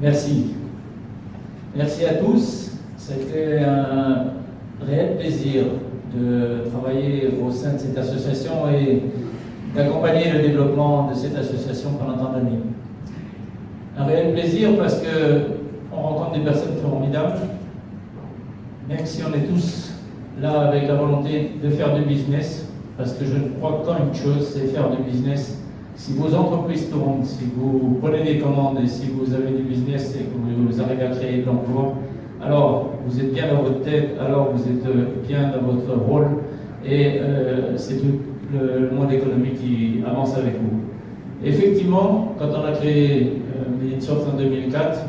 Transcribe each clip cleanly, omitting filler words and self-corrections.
Merci. Merci à tous. C'était un réel plaisir de travailler au sein de cette association et d'accompagner le développement de cette association pendant tant d'années. Un réel plaisir parce qu'on rencontre des personnes formidables, même si on est tous là avec la volonté de faire du business, parce que je ne crois qu'en une chose, c'est faire du business. Si vos entreprises tournent, si vous prenez des commandes et si vous avez du business et que vous arrivez à créer de l'emploi, alors vous êtes bien dans votre tête, alors vous êtes bien dans votre rôle et c'est tout le monde économique qui avance avec vous. Effectivement, quand on a créé Medinsoft en 2004,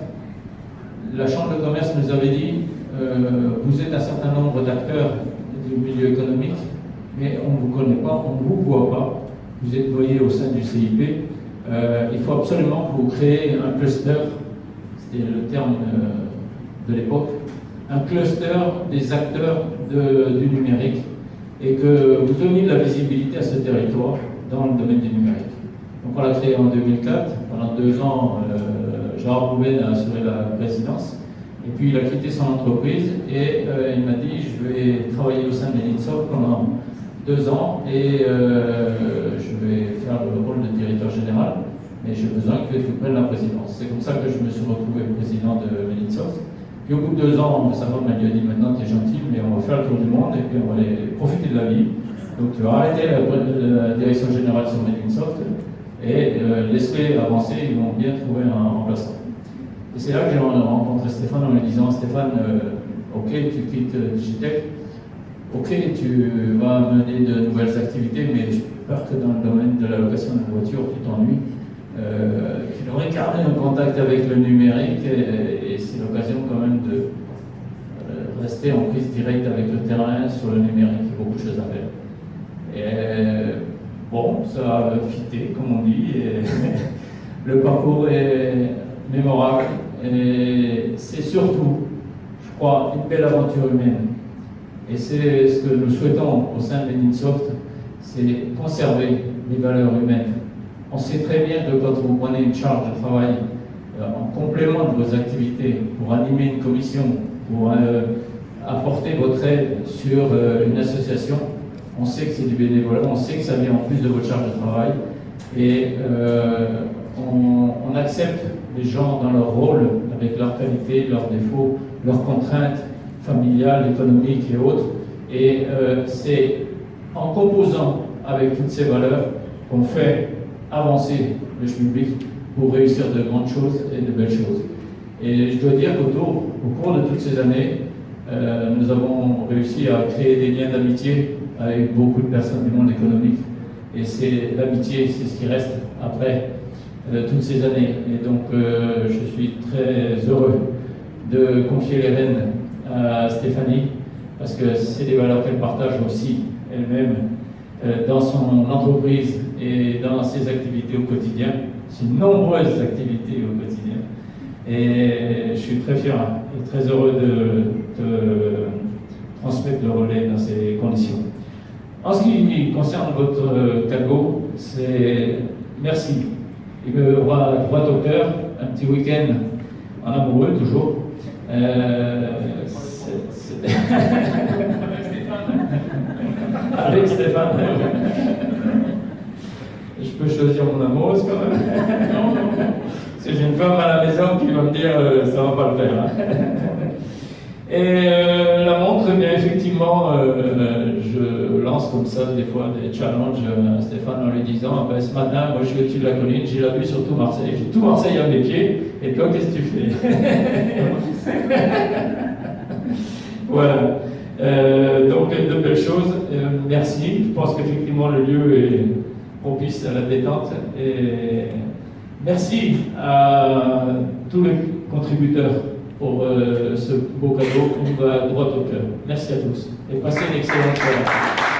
la Chambre de commerce nous avait dit vous êtes un certain nombre d'acteurs du milieu économique, mais on ne vous connaît pas, on ne vous voit pas. Vous êtes voyé au sein du CIP, il faut absolument que vous créez un cluster, c'était le terme de l'époque, un cluster des acteurs du numérique et que vous donniez de la visibilité à ce territoire dans le domaine du numérique. Donc on l'a créé en 2004, pendant 2 ans, Gérard Rouben a assuré la présidence et puis il a quitté son entreprise et il m'a dit je vais travailler au sein de Medinsoft pendant 2 ans et je vais faire le rôle de directeur général, mais j'ai besoin que tu prennes la présidence. C'est comme ça que je me suis retrouvé président de Medinsoft. Puis au bout de 2 ans, sa femme m'a dit maintenant tu es gentil, mais on va faire le tour du monde et puis on va aller profiter de la vie. Donc tu vas arrêter la direction générale sur Medinsoft et laisse-les avancer, ils vont bien trouver un remplaçant. Et c'est là que j'ai rencontré Stéphane en lui disant Stéphane, ok, tu quittes Digitech. Ok, tu vas mener de nouvelles activités, mais j'ai peur que dans le domaine de la location de voiture, tu t'ennuies. Tu devrais garder un contact avec le numérique et c'est l'occasion quand même de rester en prise directe avec le terrain sur le numérique. Il y a beaucoup de choses à faire. Et bon, ça a fité, comme on dit. Et le parcours est mémorable et c'est surtout, je crois, une belle aventure humaine. Et c'est ce que nous souhaitons au sein de Medinsoft, c'est conserver les valeurs humaines. On sait très bien que quand vous prenez une charge de travail en complément de vos activités, pour animer une commission, pour apporter votre aide sur une association, on sait que c'est du bénévolat, on sait que ça vient en plus de votre charge de travail, et on accepte les gens dans leur rôle, avec leurs qualités, leurs défauts, leurs contraintes, familiales, économiques et autres. Et c'est en composant avec toutes ces valeurs qu'on fait avancer le public pour réussir de grandes choses et de belles choses. Et je dois dire qu'au cours de toutes ces années, nous avons réussi à créer des liens d'amitié avec beaucoup de personnes du monde économique. Et c'est l'amitié, c'est ce qui reste après toutes ces années. Et donc je suis très heureux de confier les rênes à Stéphanie, parce que c'est des valeurs qu'elle partage aussi elle-même dans son entreprise et dans ses activités au quotidien, ses nombreuses activités au quotidien. Et je suis très fier et très heureux de transmettre le relais dans ces conditions. En ce qui concerne votre cadeau, c'est merci. Il me va droit au cœur, un petit week-end en amoureux toujours. Avec Stéphane. Je peux choisir mon amoureuse quand même. Parce que j'ai une femme à la maison qui va me dire ça va pas le faire. Hein. Et la montre, eh bien effectivement, je lance comme ça des fois des challenges à Stéphane en lui disant ben, ce matin, moi je suis au-dessus de la colline, j'ai la vue sur tout Marseille, j'ai tout Marseille à mes pieds, et toi qu'est-ce que tu fais? Voilà. Donc de belles choses. Merci. Je pense qu'effectivement le lieu est propice à la détente. Et merci à tous les contributeurs pour ce beau cadeau qui nous va droit au cœur. Merci à tous et passez une excellente soirée.